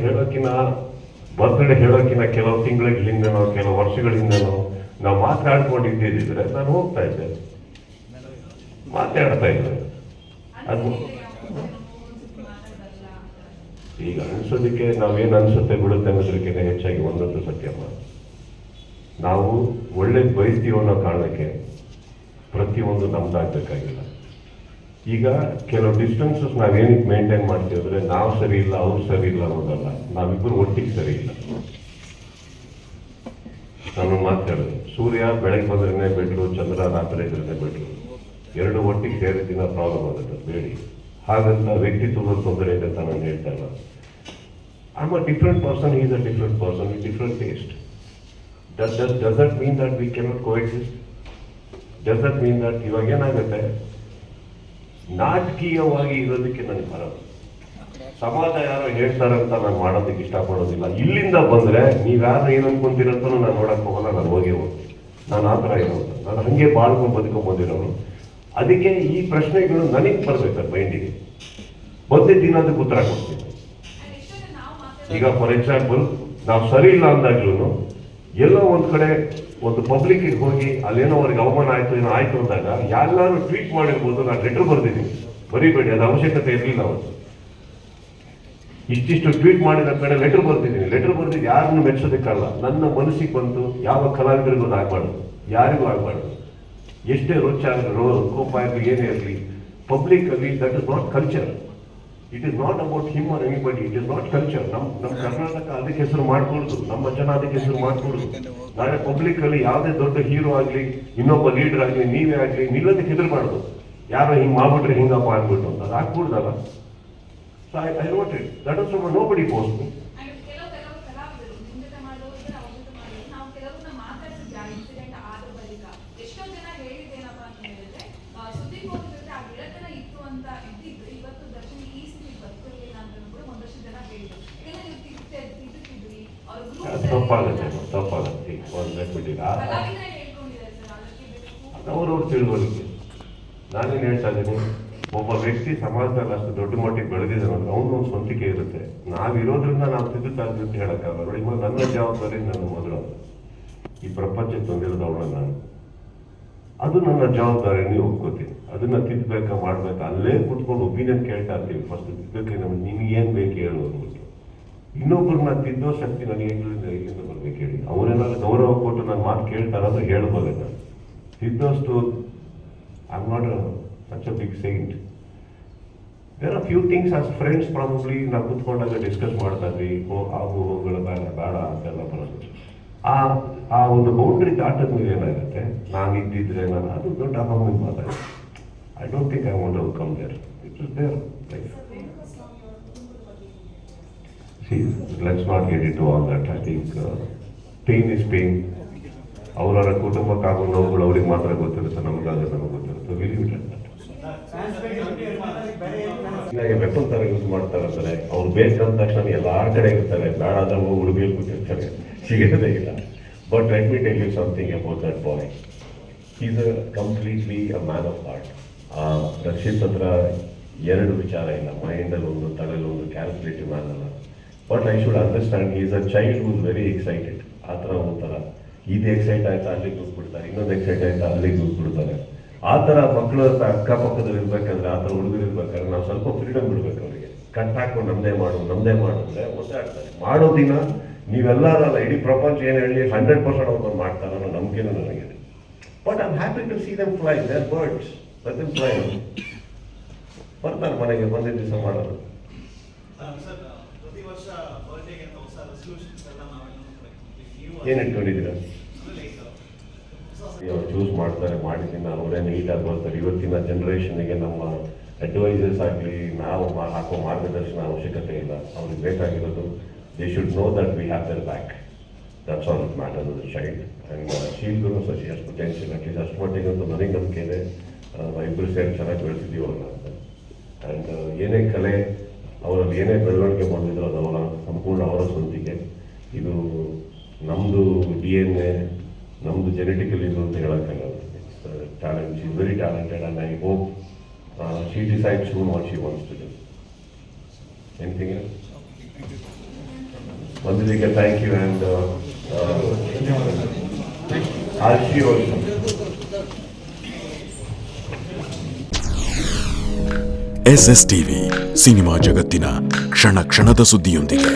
ಬರ್ತ್ಡೇ ಹೇಳೋಕ್ಕಿಂತ ಕೆಲವು ತಿಂಗಳ ಹಿಂದೆನೋ, ಕೆಲವು ವರ್ಷಗಳ ಹಿಂದೆನೋ ನಾವು ಮಾತಾಡ್ಕೊಂಡಿದ್ದಿದ್ರೆ ನಾನು ಹೋಗ್ತಾ ಇದ್ದೆ, ಮಾತಾಡ್ತಾ ಇದ್ದೆ. ಅದು ಈಗ ಅನ್ಸೋದಕ್ಕೆ ನಾವೇನು ಅನ್ಸುತ್ತೆ ಬಿಡುತ್ತೆ ಅನ್ನೋದಕ್ಕಿಂತ ಹೆಚ್ಚಾಗಿ ಒಂದೊಂದು ಸತ್ಯಮ್ಮ, ನಾವು ಒಳ್ಳೇದು ಬಯಸ್ತೀವೋ ಅನ್ನೋ ಕಾರಣಕ್ಕೆ ಪ್ರತಿಯೊಂದು ನಮ್ದಾಗಬೇಕಾಗಿಲ್ಲ. ಈಗ ಕೆಲವು ಡಿಸ್ಟೆನ್ಸಸ್ ನಾವೇನಕ್ಕೆ ಮೇಂಟೈನ್ ಮಾಡ್ತೀವಿ ಅಂದ್ರೆ ನಾವು ಸರಿ ಇಲ್ಲ, ಅವ್ರು ಸರಿ ಇಲ್ಲ ಅನ್ನೋದಲ್ಲ, ನಾವಿಬ್ಬರು ಒಟ್ಟಿಗೆ ಸರಿ ಇಲ್ಲ. ನಾನು ಮಾತಾಡೋದು, ಸೂರ್ಯ ಬೆಳಗ್ಗೆ ಬಂದ್ರೇ ಬೆಟ್ರು, ಚಂದ್ರ ರಾತ್ರಿ ಇದ್ರೇ ಬೆಟ್ರು, ಎರಡು ಒಟ್ಟಿಗೆ ಸೇರಿ ದಿನ ಪ್ರಾಬ್ಲಮ್ ಆಗುತ್ತೆ ಬೇಡಿ. ಹಾಗಂತ ವ್ಯಕ್ತಿತ್ವದ ತೊಂದರೆ ಇದೆ ಅಂತ ನಾನು ಹೇಳ್ತಾ ಇಲ್ಲ. I am a different person, is a different person with different taste. Does that mean that we cannot coexist? Does that mean that ಇವಾಗ ಏನಾಗುತ್ತೆ, ನಾಟಕೀಯವಾಗಿ ಇರೋದಕ್ಕೆ ನನಗೆ ಬರೋದು. ಸಮಾಜ ಯಾರೋ ಹೇಳ್ತಾರಂತ ನಾನು ಮಾಡೋದಕ್ಕೆ ಇಷ್ಟಪಡೋದಿಲ್ಲ. ಇಲ್ಲಿಂದ ಬಂದ್ರೆ ನೀವ್ಯಾರು ಏನು ಅನ್ಕೊಂತೀರಂತ ನಾನು ನೋಡಕ್ ಹೋಗಲ್ಲ, ನಾನು ಹೋಗಿ ಹೋಗ್ತೀನಿ. ನಾನು ಆ ಥರ ಇರೋದು, ನಾನು ಹಂಗೆ ಬಾಳ್ಕೊಂಡು ಬದುಕೊಂಡು ಬಂದಿರೋನು. ಅದಕ್ಕೆ ಈ ಪ್ರಶ್ನೆಗಳು ನನಗೆ ಬರ್ಬೇಕು ಮೈಂಡಿಗೆ, ಬಂದಿದ್ದೀನಿ ಅದಕ್ಕೆ ಉತ್ತರ ಕೊಡ್ತೀನಿ. ಈಗ ಫಾರ್ ಎಕ್ಸಾಂಪಲ್ ನಾವು ಸರಿ ಇಲ್ಲ ಅಂದಾಗ್ಲೂ ಎಲ್ಲೋ ಒಂದ್ ಕಡೆ ಒಂದು ಪಬ್ಲಿಕ್ಗೆ ಹೋಗಿ ಅಲ್ಲೇನೋ ಅವ್ರಿಗೆ ಅವಮಾನ ಆಯ್ತು ಏನೋ ಆಯ್ತು ಅಂದಾಗ ಯಾರು ಟ್ವೀಟ್ ಮಾಡಿರ್ಬೋದು, ನಾನು ಲೆಟರ್ ಬರ್ದಿದ್ದೀನಿ, ಬರೀಬೇಡಿ, ಅದು ಅವಶ್ಯಕತೆ ಇರಲಿಲ್ಲ. ಅವತ್ತು ಇಷ್ಟಿಷ್ಟು ಟ್ವೀಟ್ ಮಾಡಿದ ಕಡೆ ಲೆಟರ್ ಬರ್ತಿದ್ದೀನಿ. ಲೆಟರ್ ಬರ್ದಿದ್ದು ಯಾರನ್ನು ಮೆಚ್ಚೋದಕ್ಕಲ್ಲ, ನನ್ನ ಮನಸ್ಸಿಗೆ ಬಂತು. ಯಾವ ಕಲಾವಿದರಿಗೂ ಅದು ಆಗಬಾರ್ದು, ಯಾರಿಗೂ ಆಗಬಾರ್ದು. ಎಷ್ಟೇ ಕೋಪ ಇರಲಿ ಏನೇ ಇರಲಿ, ಪಬ್ಲಿಕ್ ಅಲ್ಲಿ that is not culture. It is not about him or anybody, it is not culture. ನಮ್ಮ ಕರ್ನಾಟಕ ಅದಕ್ಕೆ ಹೆಸರು ಮಾಡ್ಕೊಳ್ತು, ನಮ್ಮ ಜನ ಅದಕ್ಕೆ ಹೆಸರು ಮಾಡ್ಕೊಳ್ತು. ನಾಳೆ ಪಬ್ಲಿಕ್ ಅಲ್ಲಿ ಯಾವುದೇ ದೊಡ್ಡ ಹೀರೋ ಆಗಲಿ, ಇನ್ನೊಬ್ಬ ಲೀಡರ್ ಆಗಲಿ, ನೀವೇ ಆಗಲಿ, ನಿಲ್ಲೋದಕ್ಕೆ ಹೆದರ್ಬಾರ್ದು. ಯಾರೋ ಹಿಂಗೆ ಮಾಡ್ಬಿಟ್ರೆ ಹಿಂಗಪ್ಪ ಅಂದ್ಬಿಟ್ಟು ಅಂತ ಅದು ಆಗ್ಬಿಡ್ದಲ್ಲ. So I note it, that is nobody post me. And ಕೆಲವು ಕಲಾವಿದರು ನಿಮ್ಮ ಜೊತೆ ಮಾಡೋದ್ರೆ ಅವ್ರ ಜೊತೆ ಮಾಡೋದು ನಾವು ಕೆಲವ್ರನ್ನ ಮಾತಾಡ್ಸಿದ್ವಿ ಆ ಇನ್ಸಿಡೆಂಟ್ ಆದ ಬಳಿಕ. ಎಷ್ಟೋ ಜನ ಹೇಳಿದ್ದೇನಪ್ಪ ಅಂತ ಹೇಳಿದ್ರೆ ಸುದೀಪ್ ಅವ್ರ ಜೊತೆ ಆ ಗೆಳೆತನ ಇತ್ತು ಅಂತ ಇದ್ದಿದ್ದು ಇವತ್ತು ದರ್ಶನ್ ಈ ಸ್ಥಿತಿ ಬರ್ತಿರ್ಲಿಲ್ಲ ಅಂತ ಕೂಡ ಒಂದಷ್ಟು ಜನ ಹೇಳಿದ್ರು. ಇದನ್ನ ನೀವು ತಿದ್ದುತ್ತಿದ್ರಿ ಅವ್ರ ತಪ್ಪಾಗತ್ತೆ ಒಂದು ಲೆಟ್ಬಿಟ್ಟಿಲ್ಲ. ಕಲಾವಿದರೇ ಹೇಳ್ಕೊಂಡಿದ್ದಾರೆ ಸರ್, ಅದಕ್ಕೆ ಬೇಕು ಅವ್ರವ್ರು ತಿಳುವಳಿಕೆ. ನಾನೇನು ಹೇಳ್ತಾ ಇದ್ದೀನಿ, ಒಬ್ಬ ವ್ಯಕ್ತಿ ಸಮಾಜದಲ್ಲಿ ಅಷ್ಟು ದೊಡ್ಡ ಮಟ್ಟಿಗೆ ಬೆಳೆದಿದ್ದಾನೆ ಅಂದ್ರೆ ಅವನು ಒಂದು ಸ್ವಂತಿಕೆ ಇರುತ್ತೆ. ನಾವಿರೋದ್ರಿಂದ ನಾವು ತಿದ್ದುತ್ತಾ ಇದ್ವಿ ಅಂತ ಹೇಳಕ್ಕಾಗಲ್ಲ. ನೋಡಿ, ನನ್ನ ಜವಾಬ್ದಾರಿ ನನ್ನ ಮೊದಲು ಈ ಪ್ರಪಂಚಕ್ಕೆ ತಂದಿರೋದು ಅವಳ ನಾನು. ಅದು ನನ್ನ ಜವಾಬ್ದಾರಿ, ನೀವು ಒಪ್ಕೋತೀನಿ. ಅದನ್ನ ತಿದ್ದಬೇಕಾ ಮಾಡ್ಬೇಕಾ, ಅಲ್ಲೇ ಕುತ್ಕೊಂಡು ಒಪಿನಿಯನ್ ಕೇಳ್ತಾ ಇರ್ತೀವಿ. ಫಸ್ಟ್ ತಿದ್ದಕ್ಕೆ ನಿಮ್ಗೇನು ಬೇಕು ಹೇಳು ಅಂದ್ಬಿಟ್ಟು. ಇನ್ನೊಬ್ಬರನ್ನ ತಿದ್ದೋ ಶಕ್ತಿ ನನಗೆ ಎಲ್ಲಿಂದ ಬರ್ಬೇಕು ಹೇಳಿ? ಅವರೇನಾದ್ರು ಗೌರವ ಕೊಟ್ಟು ನನ್ನ ಮಾತು ಕೇಳ್ತಾರಾದ್ರೆ ಹೇಳ್ಬೋದೆ. ನಾನು ತಿದ್ದೋಷ್ಟು I am not such a big saint. There are few things as friends probably ನಾವು ಕುತ್ಕೊಂಡಾಗ ಡಿಸ್ಕಸ್ ಮಾಡ್ತಾ ಇದ್ವಿ. ಹೋಗುಗಳ ಬೇಡ ಅಂತೆಲ್ಲ ಬರೋದು. ಆ ಒಂದು ಬೌಂಡ್ರಿ ದಾಟದ ಮೇಲೆ ಏನಾಗುತ್ತೆ, ನಾನು ಇದ್ದಿದ್ರೆ ನಾನು ಅದು ದೊಡ್ಡ ಅಹಮದ್ ಮಾತಾಡಿ. I don't think I want to come there. It is there like see, let's not get into all that. I think pain is pain. ಅವರವರ ಕುಟುಂಬಕ್ಕಾಗೋ ನೋವುಗಳು ಅವ್ರಿಗೆ ಮಾತ್ರ ಗೊತ್ತಿರುತ್ತೆ, ನಮಗಾದ್ರೆ ನಮಗೆ ಗೊತ್ತಿರುತ್ತೆ. ವಿಲ್ ವೆಪನ್ ತರ ಯೂಸ್ ಮಾಡ್ತಾರೆ ಅಂತಾರೆ. ಅವ್ರು ಬೇಕಂದ ತಕ್ಷಣ ಎಲ್ಲಾರ ಕಡೆ ಇರ್ತಾರೆ, ಬೇಡ ಆದ್ರೆ ಹುಡುಗಿಯಲ್ಲಿ ಕೂತಿರ್ತಾರೆ, ಸಿಗೋದೇ ಇಲ್ಲ. But let me tell you something about that boy. Is a completely a man of art. Rakshit ಹತ್ರ ಎರಡು ವಿಚಾರ ಇಲ್ಲ, ಮೈಂಡಲ್ಲಿ ಒಂದು, ತಲೆಯಲ್ಲಿ ಒಂದು, ಕ್ಯಾಲ್ಕುಲೇಟಿವ್ ಮ್ಯಾನ್ ಅಲ್ಲ. But I should understand is a child who is very excited. ಆ ಥರ ಒಂಥರ ಇದು ಎಕ್ಸೈಟ್ ಆಯ್ತಾ ಅಲ್ಲಿಗೆ ಹೋಗ್ಬಿಡ್ತಾರೆ, ಇನ್ನೊಂದು ಎಕ್ಸೈಟ್ ಆಯ್ತಾ ಅಲ್ಲಿಗೆ ಹೋಗ್ಬಿಡ್ತಾರೆ. ಆ ಥರ ಮಕ್ಕಳು ಅಕ್ಕಪಕ್ಕದಲ್ಲಿ ಇರ್ಬೇಕಂದ್ರೆ, ಆ ಥರ ಹುಡುಗರು ಇರ್ಬೇಕಾದ್ರೆ ನಾವು ಸ್ವಲ್ಪ ಫ್ರೀಡಮ್ ಬಿಡ್ಬೇಕು ಅವರಿಗೆ. ಕಟ್ ಹಾಕೊಂಡು ನಮ್ಮದೇ ಮಾಡು ಅಂದರೆ ಒದ್ದಾಡ್ತಾರೆ. ಮಾಡೋ ದಿನ ನೀವೆಲ್ಲರಲ್ಲ, ಇಡೀ ಪ್ರಪಂಚ ಏನು ಹೇಳಿ 100% ಅವ್ರು ಮಾಡ್ತಾರೆ ಅನ್ನೋ ನಂಬಿಕೆನೂ ನನಗಿದೆ. But I am happy to see them fly, there birds, let them fly. ಬರ್ತಾರೆ ಮನೆಗೆ, ಬಂದಿದ್ದ ದಿವಸ ಮಾಡೋದು. ಏನು ಇಟ್ಕೊಂಡಿದ್ದೀರಾ? ಅವ್ರು ಚೂಸ್ ಮಾಡ್ತಾರೆ, ಮಾಡಿದ್ದೀನಿ ಅವರೇ ನೀಟಾಗಿ ಬರ್ತಾರೆ. ಇವತ್ತಿನ ಜನ್ರೇಷನ್ಗೆ ನಮ್ಮ ಅಡ್ವೈಸರ್ಸ್ ಆಗಲಿ, ನಾವು ಹಾಕೋ ಮಾರ್ಗದರ್ಶನ ಅವಶ್ಯಕತೆ ಇಲ್ಲ. ಅವ್ರಿಗೆ ಬೇಕಾಗಿರೋದು they should know that we have their back. That's all it matter to the child. And ಶೀಲ್ಗೂ ಸಚ್ ಹ್ಯಾಸ್ ಪೊಟೆನ್ಷಿಯಲ್. ಅಟ್ಲೀಸ್ಟ್ ಅಷ್ಟು ಮಟ್ಟಿಗೆ ಅಂತೂ ನನಗೆ ನಂಬಿಕೆ ಇದೆ. ಇಬ್ಬರು ಸೇರಿ ಚೆನ್ನಾಗಿ ಬೆಳೆಸಿದ್ದೀವಿ ಅವ್ರನ್ನ ಅಂತ. ಆ್ಯಂಡ್ ಏನೇ ಕಲೆ ಅವರಲ್ಲಿ ಏನೇ ಬೆಳವಣಿಗೆ ಬಂದಿದ್ರು ಅದು ಅವರ ಸಂಪೂರ್ಣ ಅವರ ಸ್ವಂತಿಕೆ. ಇದು ನಮ್ಮದು DNA, ನಮ್ಮದು ಜೆನೆಟಿಕಲ್ ಇದು ಅಂತ ಹೇಳೋಕ್ಕಾಗಲ್ಲ. Talent, she is very talented and I hope she decides soon what she wants to do. Anything else? ಬಂದಿದ್ದಕ್ಕೆ thank you. And Aarshi also. SSTV cinema ಜಗತ್ತಿನ ಕ್ಷಣ ಕ್ಷಣದ ಸುದ್ದಿಯೊಂದಿಗೆ.